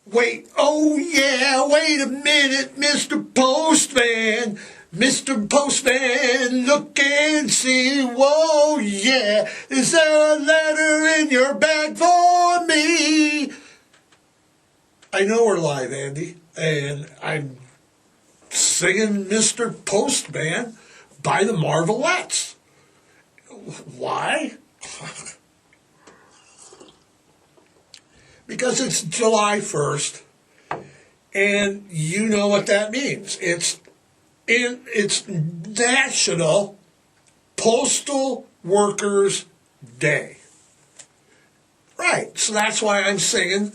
Wait, oh yeah, wait a minute, Mr. Postman. Mr. Postman, look and see. Whoa, yeah, is there a letter in your bag for me? I know we're live, Andy, and I'm singing Mr. Postman by the Marvelettes. Why? Because it's July 1st, and you know what that means. It's National Postal Workers Day. Right, so that's why I'm singing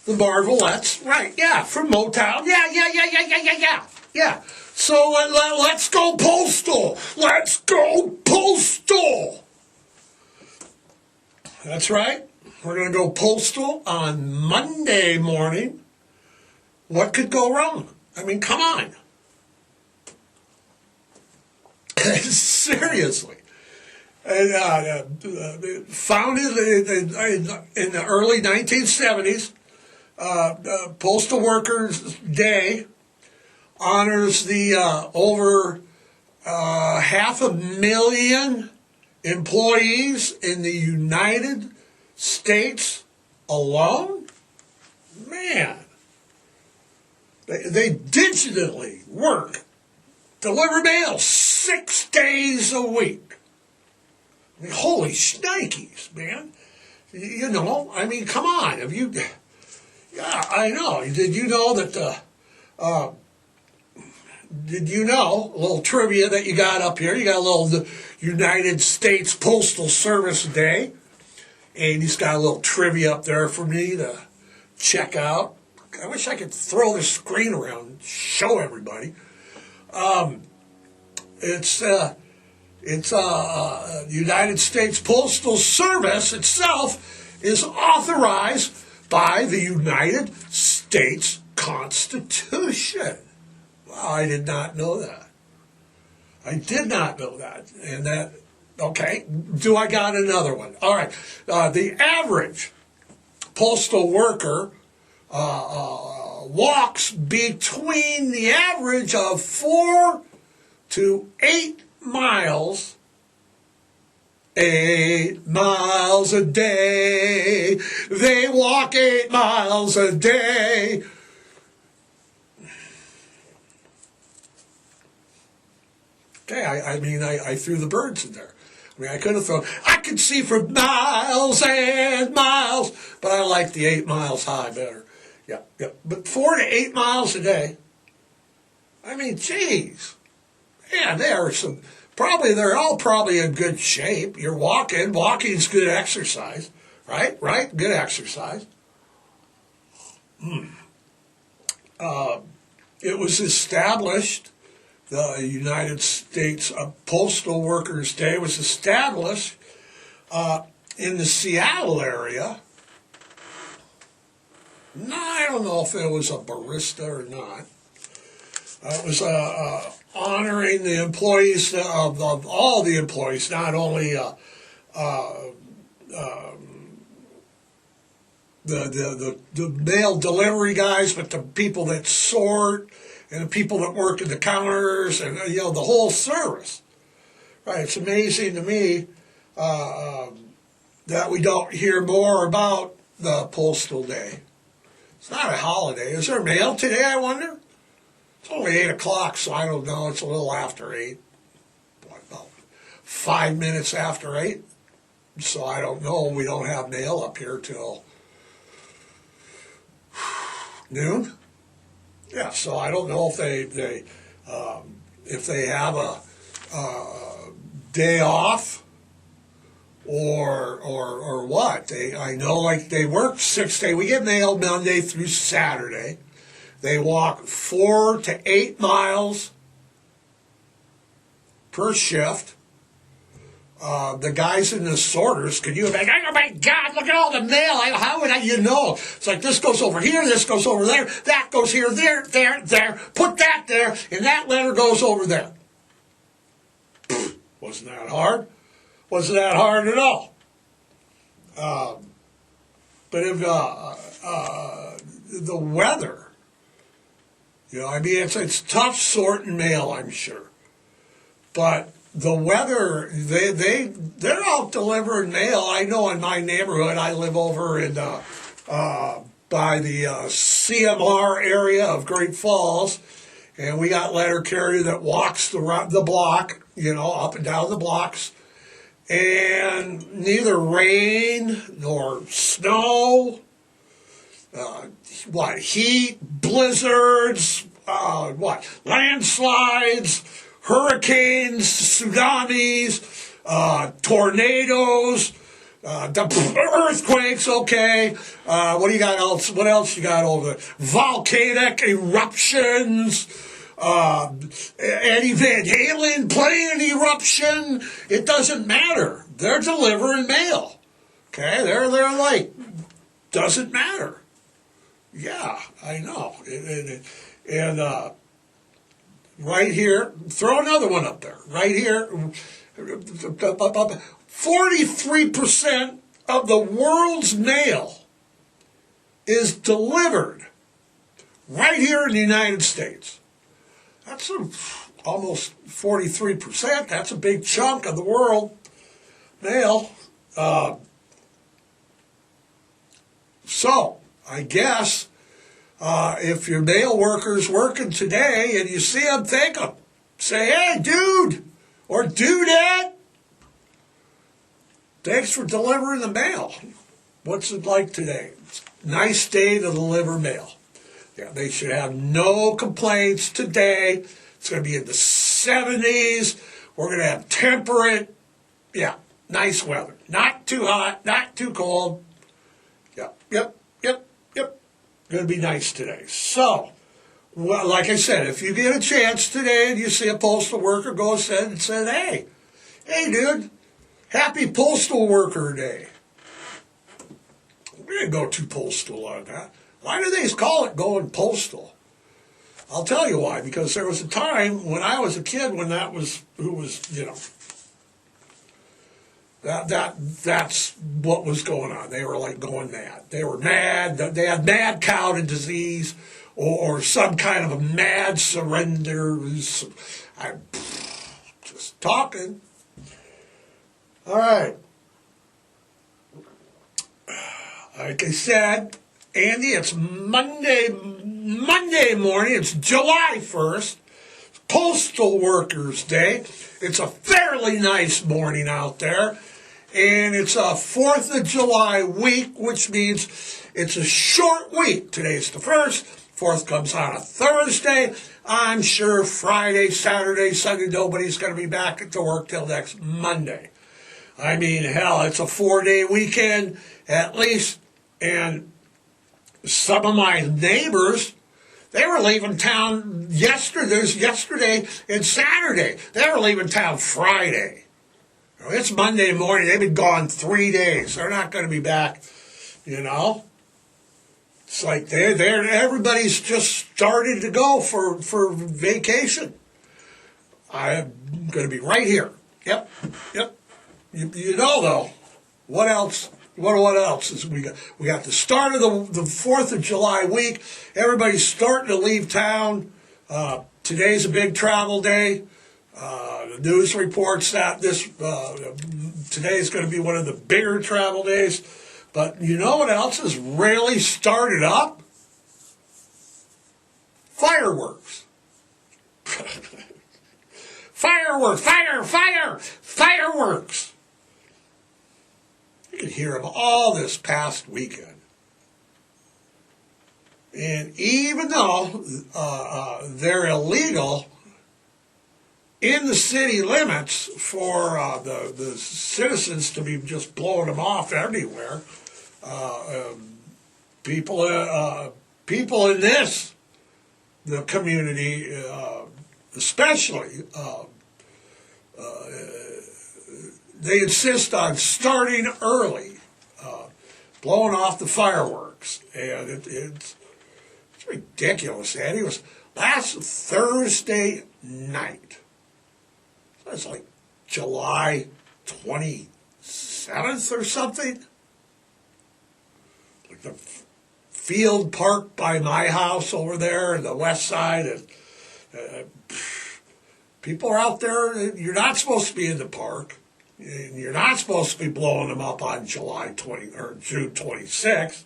the Marvelettes. Right, yeah, from Motown. Yeah. So let's go postal. Let's go postal. That's right. We're going to go postal on Monday morning. What could go wrong? I mean, come on. Seriously. And, founded in the early 1970s, Postal Workers Day honors the over 500,000 employees in the United States alone. Man, they digitally work, deliver mail 6 days a week. I mean, holy shnikes, man. You know, I mean, come on. Have you? Yeah, I know. Did you know that did you know, a little trivia that you got up here, you got a little United States Postal Service Day, and he's got a little trivia up there for me to check out. I wish I could throw the screen around and show everybody. It's United States Postal Service itself is authorized by the United States Constitution. Wow, I did not know that. I did not know that. And that, okay, do I got another one? All right, the average postal worker walks between the average of 4 to 8 miles. 8 miles a day. They walk 8 miles a day. Okay, I threw the birds in there. I mean, I could have thrown, I could see for miles and miles, but I like the 8 miles high better. Yeah. But 4 to 8 miles a day. I mean, geez. Yeah, they're all probably in good shape. You're walking. Walking's good exercise, right? Right? Good exercise. It was established, the United States Postal Workers Day was established in the Seattle area. No, I don't know if it was a barista or not. It was honoring the employees of all the employees, not only the mail delivery guys, but the people that sort and the people that work at the counters and the whole service. Right? It's amazing to me that we don't hear more about the Postal Day. It's not a holiday. Is there mail today, I wonder? It's only 8 o'clock, so I don't know. It's a little after 8. About 5 minutes after 8. So I don't know. We don't have mail up here till noon. Yeah, so I don't know if they have a day off or what. I know, like, they work 6 days. We get mail Monday through Saturday. They walk 4 to 8 miles per shift. The guys in the sorters, could you imagine? Oh my God, look at all the mail. How would you know? It's like this goes over here, this goes over there, that goes here, there, put that there, and that letter goes over there. Wasn't that hard? Wasn't that hard at all. But if the weather. You know, I mean, it's tough sorting mail, I'm sure. But the weather, they're out delivering mail. I know in my neighborhood, I live over in by the CMR area of Great Falls, and we got letter carrier that walks the block, you know, up and down the blocks, and neither rain nor snow, heat, blizzards, landslides, hurricanes, tsunamis, tornadoes, earthquakes, okay. What do you got else? What else you got over there? Volcanic eruptions, Eddie Van Halen playing eruption. It doesn't matter. They're delivering mail. Okay, they're like, doesn't matter. Yeah, I know. And right here, throw another one up there. Right here, 43% of the world's mail is delivered right here in the United States. That's almost 43%. That's a big chunk of the world mail. So, I guess if your mail worker's working today and you see them, thank them. Say, hey, dude, or dudette, thanks for delivering the mail. What's it like today? It's a nice day to deliver mail. Yeah, they should have no complaints today. It's going to be in the 70s. We're going to have temperate, nice weather. Not too hot, not too cold. Yep. Going to be nice today. So, well, like I said, if you get a chance today and you see a postal worker, go ahead and say, hey, dude, happy Postal Worker Day. We didn't go too postal on that. Why do they call it going postal? I'll tell you why. Because there was a time when I was a kid when that's what was going on. They were like going mad. They were mad. They had mad cow disease or some kind of a mad surrender. I'm just talking. All right. Like I said, Andy, it's Monday morning. It's July 1st. Postal Workers Day. It's a fairly nice morning out there. And it's a 4th of July week, which means it's a short week. Today's the 1st. 4th comes on a Thursday. I'm sure Friday, Saturday, Sunday, nobody's going to be back to work till next Monday. I mean, hell, it's a 4-day weekend at least. And some of my neighbors, they were leaving town yesterday and Saturday. They were leaving town Friday. It's Monday morning. They've been gone 3 days. They're not going to be back, you know. It's like everybody's just started to go for vacation. I'm going to be right here. Yep. You know, though, what else? What else is we got? We got the start of the 4th of July week. Everybody's starting to leave town. Today's a big travel day. The news reports that today is going to be one of the bigger travel days. But you know what else has really started up? Fireworks. Fireworks. Fireworks. You could hear them all this past weekend. And even though they're illegal in the city limits for the citizens to be just blowing them off everywhere, people in the community, especially, they insist on starting early, blowing off the fireworks, and it's ridiculous. And it was last Thursday night. So it's like July 27th or something. Like the field park by my house over there in the west side. And people are out there. You're not supposed to be in the park. You're not supposed to be blowing them up on July 20 or June 26th.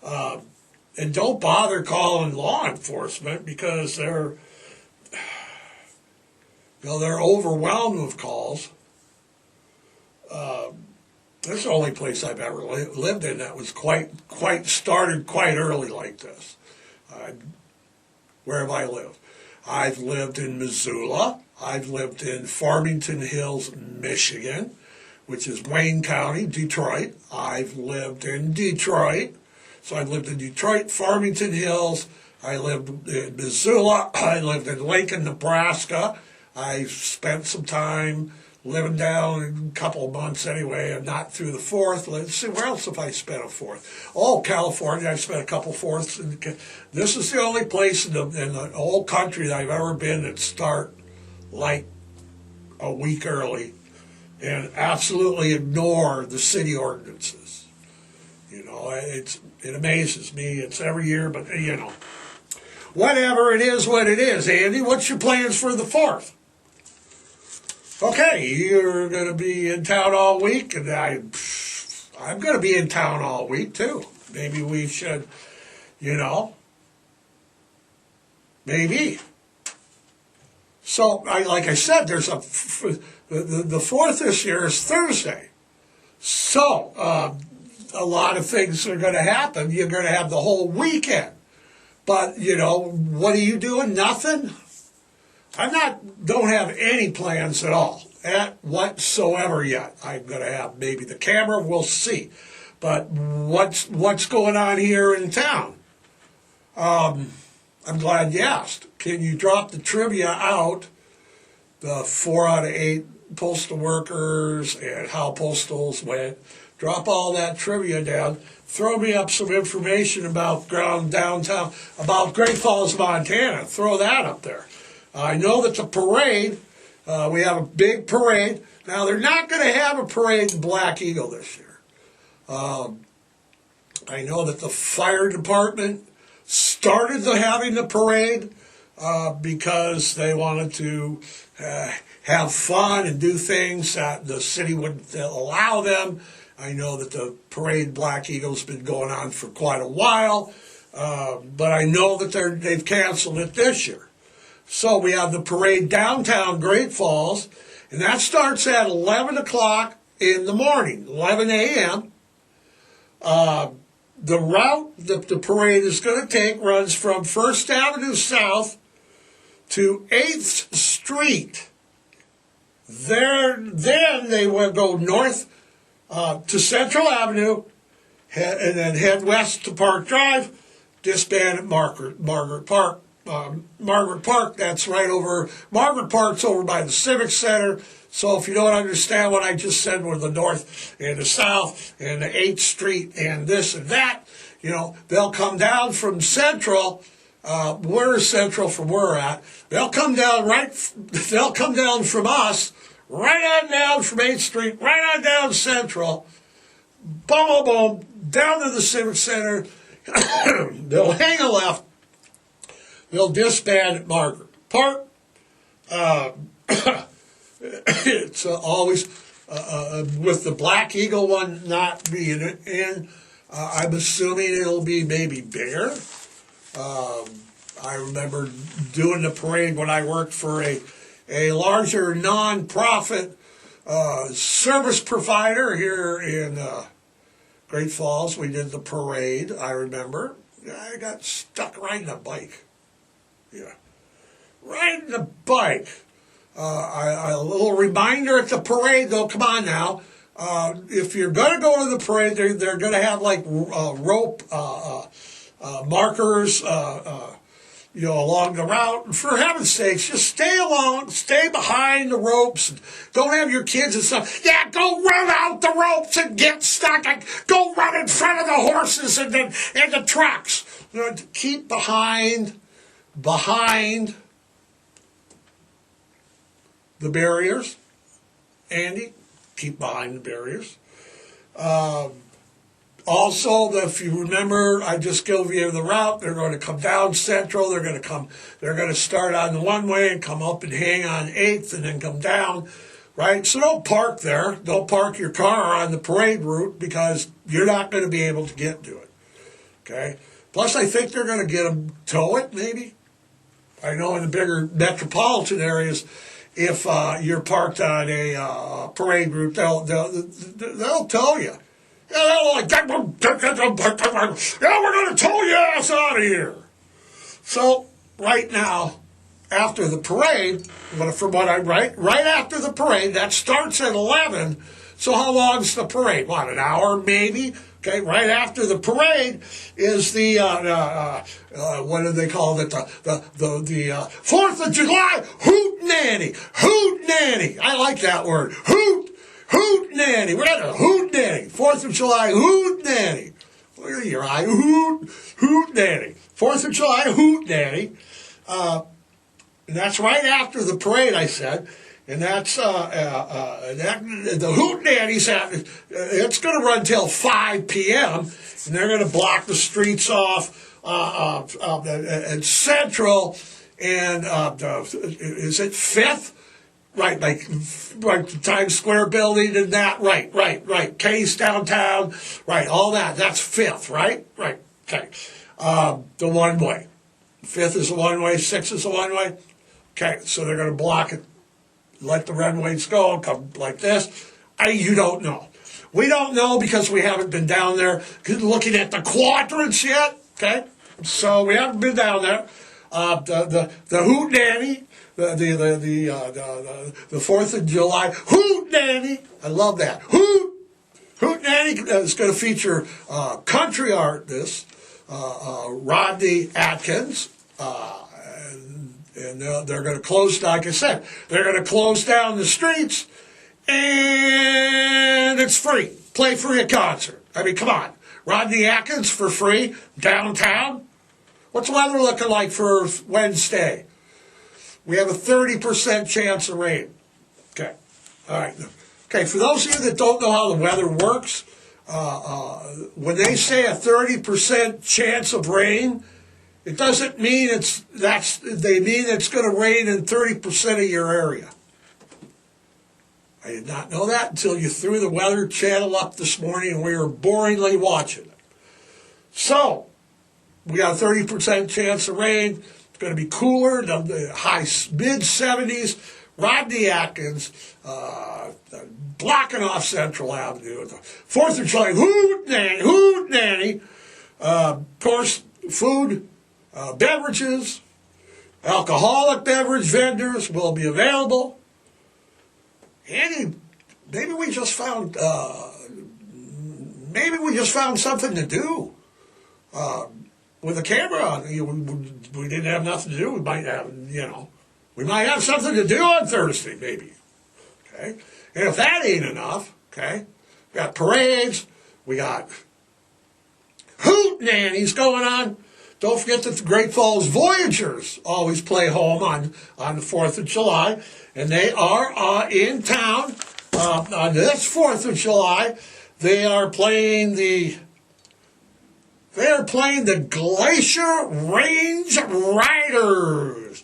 And don't bother calling law enforcement because they're overwhelmed with calls. This is the only place I've ever lived in that was started quite early like this. Where have I lived? I've lived in Missoula. I've lived in Farmington Hills, Michigan, which is Wayne County, Detroit. I've lived in Detroit. So I've lived in Detroit, Farmington Hills. I lived in Missoula. I lived in Lincoln, Nebraska. I spent some time living down a couple of months anyway, and not through the 4th. Let's see, where else have I spent a 4th? Oh, California, I've spent a couple 4ths. This is the only place in the whole country that I've ever been that start like a week early and absolutely ignore the city ordinances. You know, it amazes me. It's every year, but, you know, whatever, it is what it is. Andy, what's your plans for the 4th? Okay, you're going to be in town all week, and I'm going to be in town all week, too. Maybe we should, you know, maybe. So, like I said, there's the 4th this year is Thursday. So, a lot of things are going to happen. You're going to have the whole weekend. But, you know, what are you doing? Nothing? Don't have any plans at all, whatsoever yet. I'm going to have maybe the camera, we'll see. But what's going on here in town? I'm glad you asked. Can you drop the trivia out, the 4 out of 8 postal workers and how postals went? Drop all that trivia down. Throw me up some information about downtown, about Great Falls, Montana. Throw that up there. I know that the parade, we have a big parade. Now, they're not going to have a parade in Black Eagle this year. I know that the fire department started having the parade because they wanted to have fun and do things that the city wouldn't allow them. I know that the parade Black Eagle's been going on for quite a while, but I know that they've canceled it this year. So we have the parade downtown Great Falls, and that starts at 11 o'clock in the morning, 11 a.m. The route that the parade is going to take runs from 1st Avenue South to 8th Street. Then they will go north to Central Avenue, and then head west to Park Drive, disband at Margaret Park. Margaret Park, that's right over, Margaret Park's over by the Civic Center. So if you don't understand what I just said with the north and the south and the 8th Street and this and that, you know, they'll come down from Central. We're Central from where we're at. They'll come down from us, right on down from 8th Street, right on down Central, boom, boom, boom, down to the Civic Center. They'll hang a left. They'll disband at Margaret Park. It's always, with the Black Eagle one not being in, I'm assuming it'll be maybe bigger. I remember doing the parade when I worked for a larger non-profit service provider here in Great Falls. We did the parade, I remember. I got stuck riding a bike. Yeah, riding the bike. A little reminder at the parade, though. Come on now. If you're going to go to the parade, they're going to have like rope markers, you know, along the route. And for heaven's sakes, just stay behind the ropes. Don't have your kids and stuff. Yeah, go run out the ropes and get stuck. And go run in front of the horses and the trucks. You know, keep behind the barriers. Andy, keep behind the barriers. Also, if you remember, I just gave you the route. They're going to come down Central. They're going to start on the one way and come up and hang on 8th and then come down, right? So don't park there. Don't park your car on the parade route because you're not going to be able to get to it, okay? Plus, I think they're going to get them tow it, maybe. I know in the bigger metropolitan areas, if you're parked on a parade route, they'll tow you. Yeah, we're going to tow your ass out of here. So right now, after the parade, from what I write, right after the parade, that starts at 11. So how long's the parade? What, an hour maybe? Okay, right after the parade is the what do they call it? The 4th of July hootenanny. Hootenanny. I like that word. Hootenanny. We're at a hootenanny. 4th of July hootenanny. Look at your eye. Hootenanny. 4th of July hootenanny. And that's right after the parade, I said. And that's the hootenannies. It's going to run till 5 p.m. and they're going to block the streets off and Central and is it 5th? Right, like the Times Square building and that. Right. Case downtown. Right, all that. That's 5th, right? Right. Okay. The one way. 5th is the one way. 6th is the one way. Okay, so they're going to block it. Let the runways go, come like this. You don't know. We don't know because we haven't been down there looking at the quadrants yet, okay? So we haven't been down there. The hootenanny, the 4th of July hootenanny. I love that. Hootenanny is going to feature country artist Rodney Atkins. And they're going to close, like I said, they're going to close down the streets, and it's free. Play free a concert. I mean, come on. Rodney Atkins for free, downtown. What's the weather looking like for Wednesday? We have a 30% chance of rain. Okay. All right. Okay, for those of you that don't know how the weather works, when they say a 30% chance of rain, it doesn't mean they mean it's going to rain in 30% of your area. I did not know that until you threw the Weather Channel up this morning and we were boringly watching it. So, we got a 30% chance of rain. It's going to be cooler, the high mid-70s. Rodney Atkins blocking off Central Avenue. The 4th of July, hootenanny. Of course, food. Beverages, alcoholic beverage vendors will be available. And maybe we just found something to do with a camera on. We didn't have nothing to do. We might have something to do on Thursday, maybe. Okay, and if that ain't enough, okay, we got parades, we got hootenannies going on. Don't forget that the Great Falls Voyagers always play home on the 4th of July, and they are in town on this 4th of July. They are playing the Glacier Range Riders.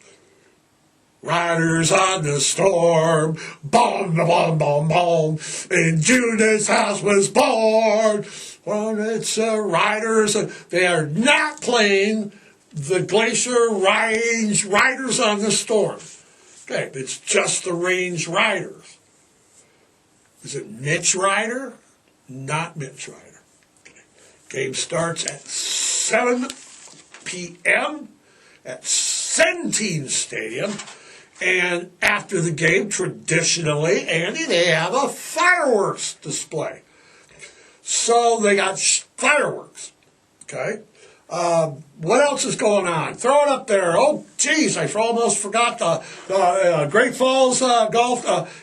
Riders on the storm, boom, boom, boom, boom. In June this house was born. Well, it's riders. They are not playing the Glacier Range Riders on the storm. Okay, it's just the Range Riders. Is it Mitch Ryder? Not Mitch Ryder. Okay. Game starts at 7 p.m. at Centene Stadium. And after the game, traditionally, Andy, they have a fireworks display. So they got fireworks, okay? What else is going on? Throw it up there. Oh, geez, I almost forgot the Great Falls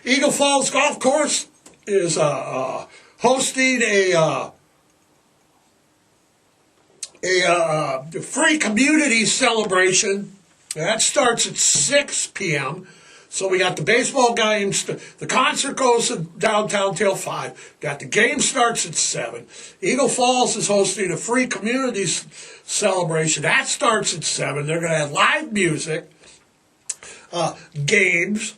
Eagle Falls Golf Course is hosting a free community celebration. That starts at 6 p.m. So we got the baseball games. The concert goes downtown till 5. Got the game starts at 7. Eagle Falls is hosting a free community celebration. That starts at 7. They're going to have live music, games,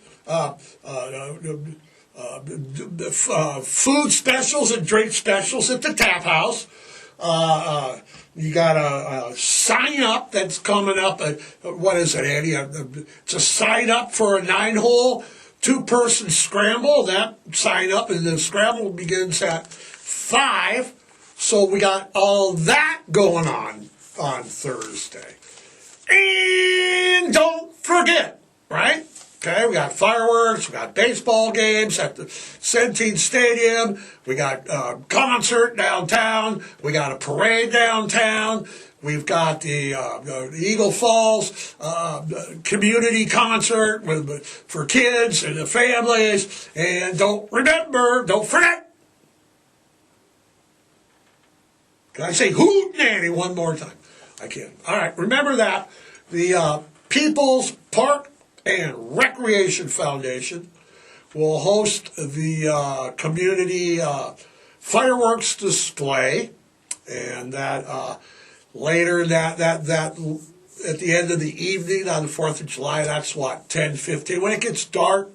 food specials and drink specials at the Tap House. You got a sign up that's coming up. What is it, Andy? It's a sign up for a 9-hole 2-person scramble. That sign up and the scramble begins at 5. So we got all that going on Thursday. And don't forget, right? Okay, we got fireworks, we got baseball games at the Centene Stadium, we got a concert downtown, we got a parade downtown, we've got the Eagle Falls community concert for kids and the families, and don't forget, can I say hoot nanny one more time? I can. All right, remember that. The People's Park and Recreation Foundation will host the community fireworks display, and that later that at the end of the evening on the 4th of July. That's what, 10:15 when it gets dark.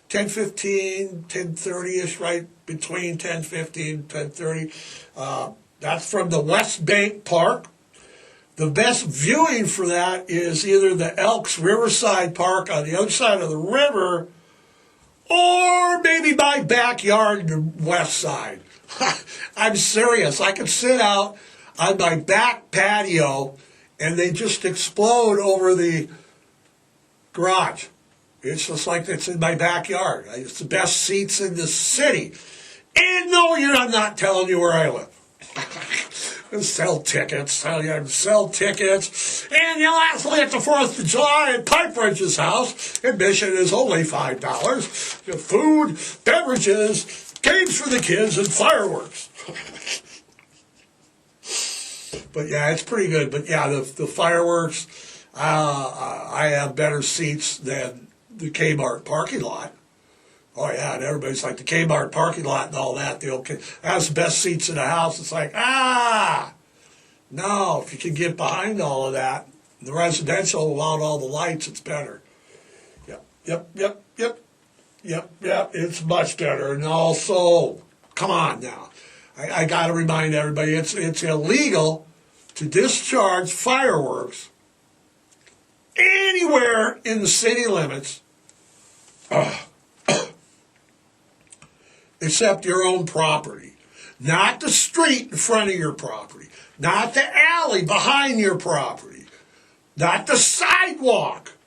10:15, 10:30ish, right between 10:15 10:30. That's from the West Bank Park. The best viewing for that is either the Elks Riverside Park on the other side of the river, or maybe my backyard, the west side. I'm serious. I could sit out on my back patio and they just explode over the garage. It's just like it's in my backyard. It's the best seats in the city. And no, I'm not telling you where I live. Sell tickets, and lastly at the 4th of July at Pipewrench's house, admission is only $5. Food, beverages, games for the kids, and fireworks. But yeah, it's pretty good. But yeah, the fireworks, I have better seats than the Kmart parking lot. Oh yeah, and everybody's like the Kmart parking lot and all that. That's the best seats in the house. It's like, no, if you can get behind all of that, the residential without all the lights, it's better. Yep, it's much better. And also, come on now, I got to remind everybody, it's illegal to discharge fireworks anywhere in the city limits. Except your own property. Not the street in front of your property. Not the alley behind your property. Not the sidewalk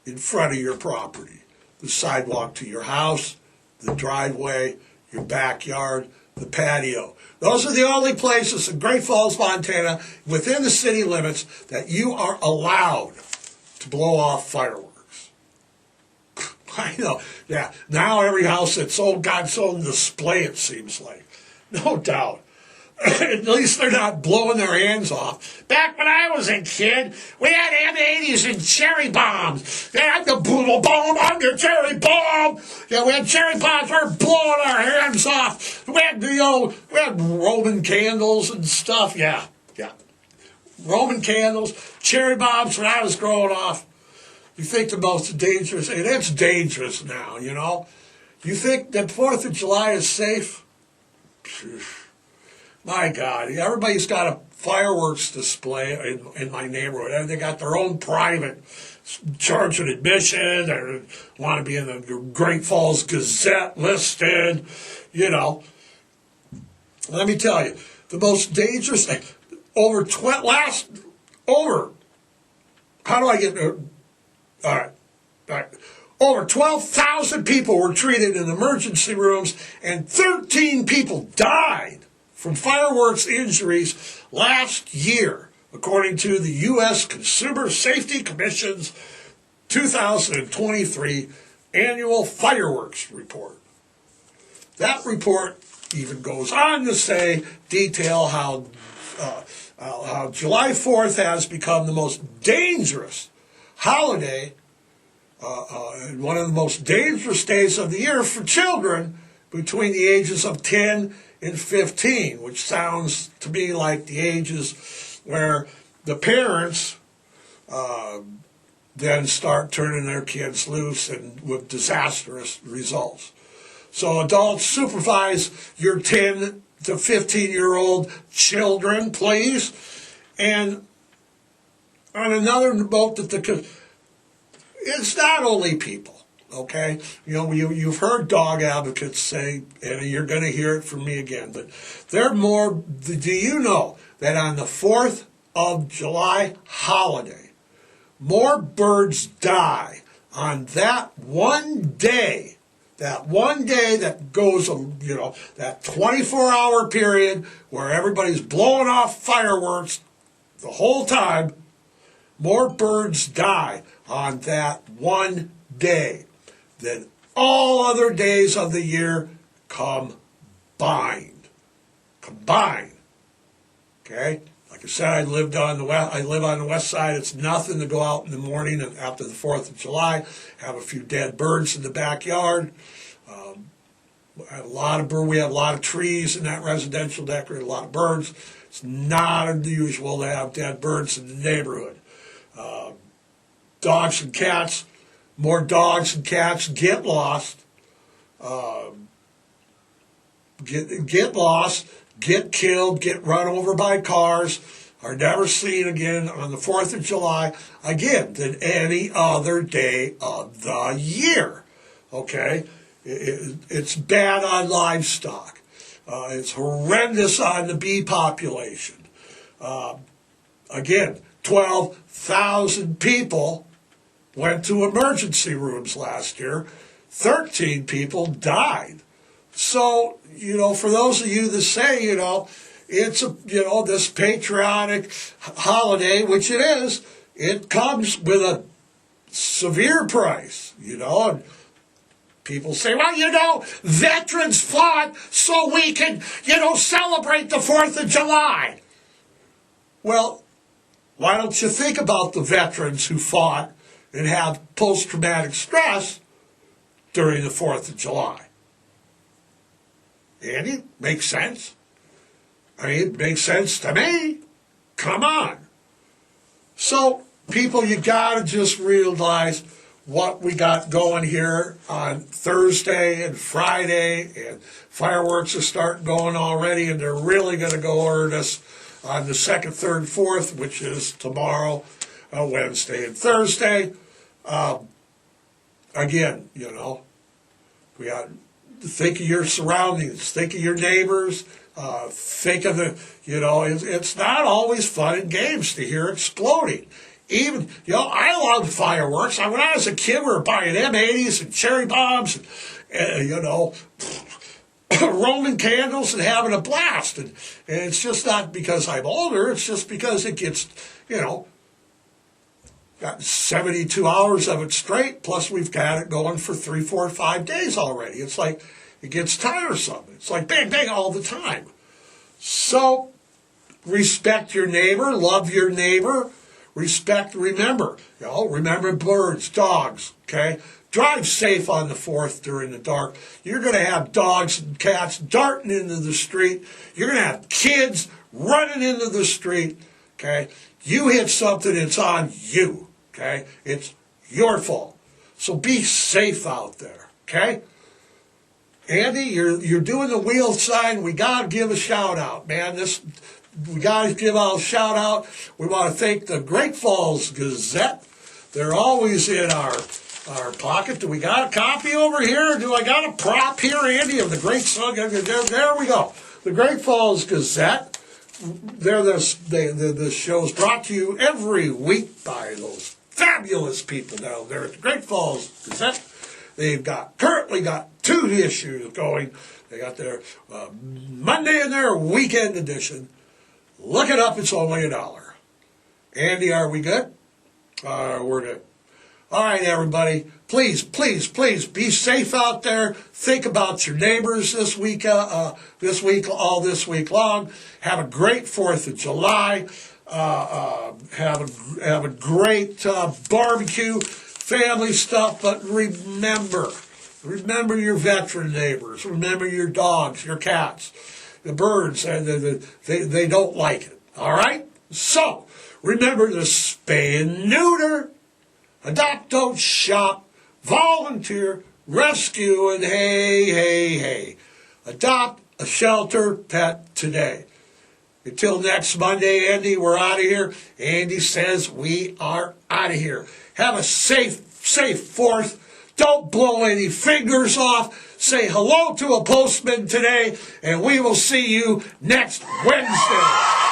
in front of your property. The sidewalk to your house, the driveway, your backyard, the patio. Those are the only places in Great Falls, Montana, within the city limits, that you are allowed to blow off fireworks. I know, yeah. Now every house that's got its own display, it seems like. No doubt. At least they're not blowing their hands off. Back when I was a kid, we had M80s and cherry bombs. They had the boom bomb on your cherry bomb. Yeah, we had cherry bombs. We were blowing our hands off. We had Roman candles and stuff. Yeah. Roman candles, cherry bombs when I was growing up. You think the most dangerous, and it's dangerous now, You think that 4th of July is safe? My God, everybody's got a fireworks display in my neighborhood. They got their own private charge of admission. They want to be in the Great Falls Gazette listed, Let me tell you, the most dangerous thing, how do I get there? All right. Over 12,000 people were treated in emergency rooms, and 13 people died from fireworks injuries last year, according to the U.S. Consumer Safety Commission's 2023 annual fireworks report. That report even goes on to detail how July 4th has become the most dangerous holiday one of the most dangerous days of the year for children between the ages of 10 and 15, which sounds to me like the ages where the parents then start turning their kids loose and with disastrous results. So adults, supervise your 10 to 15-year-old children, please. And on another note, it's not only people, okay? You know, you've heard dog advocates say, and you're going to hear it from me again, but do you know that on the 4th of July holiday, more birds die on that one day that goes, you know, that 24-hour period where everybody's blowing off fireworks the whole time, more birds die on that one day than all other days of the year combined. Okay? Like I said, I live on the west side. It's nothing to go out in the morning and after the 4th of July, have a few dead birds in the backyard. We have a lot of trees in that residential neighborhood, a lot of birds. It's not unusual to have dead birds in the neighborhood. Dogs and cats, more dogs and cats get lost, get killed, get run over by cars, are never seen again on the 4th of July, again, than any other day of the year. Okay? It's bad on livestock. It's horrendous on the bee population. Again, 12,000 people went to emergency rooms last year. 13 people died. So, you know, for those of you that say, you know, it's this patriotic holiday, which it is, it comes with a severe price, you know, and people say, well, you know, veterans fought so we can, you know, celebrate the 4th of July. Well, why don't you think about the veterans who fought and have post-traumatic stress during the 4th of July? Andy, makes sense? I mean, it makes sense to me. Come on. So, people, you got to just realize what we got going here on Thursday and Friday, and fireworks are starting going already, and they're really going to go earnest on the 2nd, 3rd, 4th, which is tomorrow, Wednesday, and Thursday. Again, you know, we got to think of your surroundings, think of your neighbors, think of the, you know, it's not always fun and games to hear exploding. Even, you know, I love fireworks. When I was a kid, we were buying M80s and cherry bombs and you know, Roman candles and having a blast. And it's just not because I'm older. It's just because it gets, you know, got 72 hours of it straight, plus we've got it going for 3, 4, 5 days already. It's like, it gets tiresome. It's like bang, bang all the time. So, respect your neighbor, love your neighbor, remember birds, dogs, okay? Drive safe on the 4th during the dark. You're going to have dogs and cats darting into the street. You're going to have kids running into the street, okay? You hit something, it's on you, okay? It's your fault. So be safe out there, okay? Andy, you're doing the wheel sign. We got to give a shout out, man. We got to give out a shout out. We want to thank the Great Falls Gazette. They're always in our pocket. Do we got a copy over here? Do I got a prop here, Andy, of the Great Sun? There we go. The Great Falls Gazette. The show's brought to you every week by those fabulous people down there at the Great Falls Gazette. They've currently got 2 issues going. They got their Monday and their weekend edition. Look it up. It's only $1. Andy, are we good? We're good. All right, everybody. Please, please, please be safe out there. Think about your neighbors this week long. Have a great 4th of July. Have a great barbecue. family stuff, but remember your veteran neighbors. Remember your dogs, your cats, the birds. They don't like it. All right? So, remember to spay and neuter, adopt, don't shop, volunteer, rescue, and hey. Adopt a shelter pet today. Until next Monday, Andy, we're out of here. Andy says we are out of here. Have a safe 4th. Don't blow any fingers off. Say hello to a postman today, and we will see you next Wednesday.